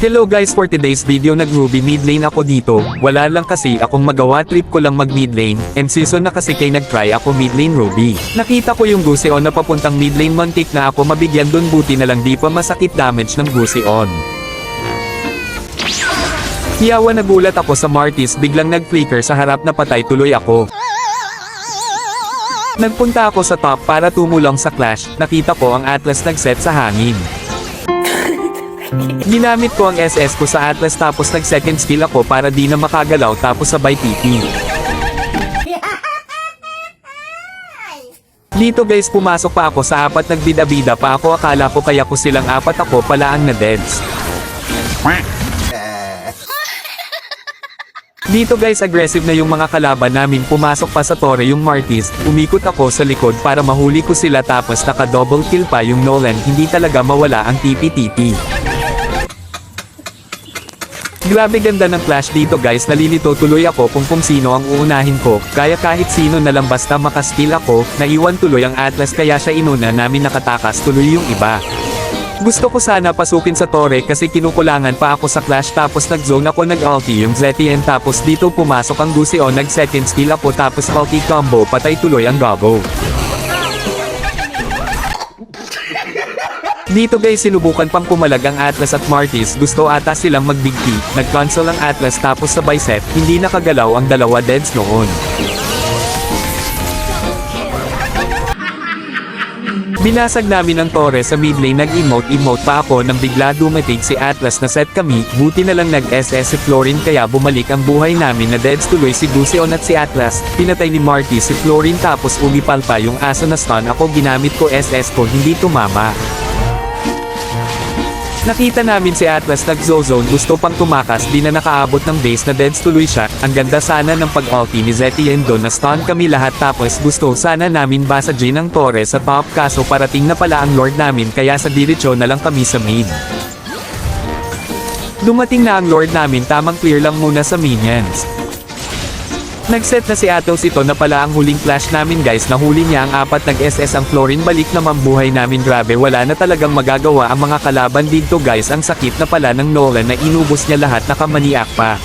Hello guys, for today's video nag-ruby mid lane ako dito, wala lang kasi akong magawa, trip ko lang mag mid lane, and season na kasi kay nag-try ako mid lane ruby. Nakita ko yung Gusion na papuntang mid lane, muntik na ako mabigyan dun, buti na lang di pa masakit damage ng Gusion. Hiyawa nagulat ako sa Martis, biglang nag-flicker sa harap na patay tuloy ako. Nagpunta ako sa top para tumulong sa clash, nakita ko ang Atlas nag-set sa hangin. Ginamit ko ang SS ko sa Atlas tapos nag-second skill ako para di na makagalaw tapos sabay TP. Dito guys pumasok pa ako sa apat, nagbida-bida pa ako, akala ko kaya ko silang apat, ako pala ang na-deads. Dito guys aggressive na yung mga kalaban namin, pumasok pa sa Torre yung Martis, umikot ako sa likod para mahuli ko sila tapos naka-double kill pa yung Nolan, hindi talaga mawala ang TP-TP. Grabe ganda ng flash dito guys, nalilito tuloy ako kung sino ang uunahin ko, kaya kahit sino na lang basta makaskill ako, naiwan tuloy ang Atlas kaya siya inuna namin, nakatakas tuloy yung iba. Gusto ko sana pasukin sa Torre kasi kinukulangan pa ako sa clash tapos nag-zone ako, nag-ulti yung Zetien tapos dito pumasok ang Gusion, nag-second skill ako tapos ulti combo, patay tuloy ang Gabo. Dito guys sinubukan pang pumalag ang Atlas at Martis, gusto ata silang mag-big T, nag-cancel ang Atlas tapos sabay set, hindi nakagalaw ang dalawa deads noon. Binasag namin ang Torre sa mid lane, nag-emote pa ako nang bigla dumating si Atlas na set kami, buti na lang nag-SS si Florin kaya bumalik ang buhay namin, na deads tuloy si Gusion at si Atlas, pinatay ni Martis si Florin tapos umipal pa yung aso na stun ako, ginamit ko SS ko, hindi tumama. Nakita namin si Atlas nag-zone, gusto pang tumakas, di na nakaabot ng base, na deads tuloy siya, ang ganda sana ng pag-ulti ni Zetien doon, na stun kami lahat tapos gusto sana namin basagin ang Torre sa top kaso parating na pala ang Lord namin kaya sa diretso na lang kami sa mid. Dumating na ang Lord namin, tamang clear lang muna sa minions. Nag-set na si Atos, ito na pala ang huling flash namin guys, nahuli niya ang apat, nag-SS ang Florin, balik naman buhay namin, grabe wala na talagang magagawa ang mga kalaban dito guys, ang sakit na pala ng Nolan na inubos niya lahat, nakamaniak pa.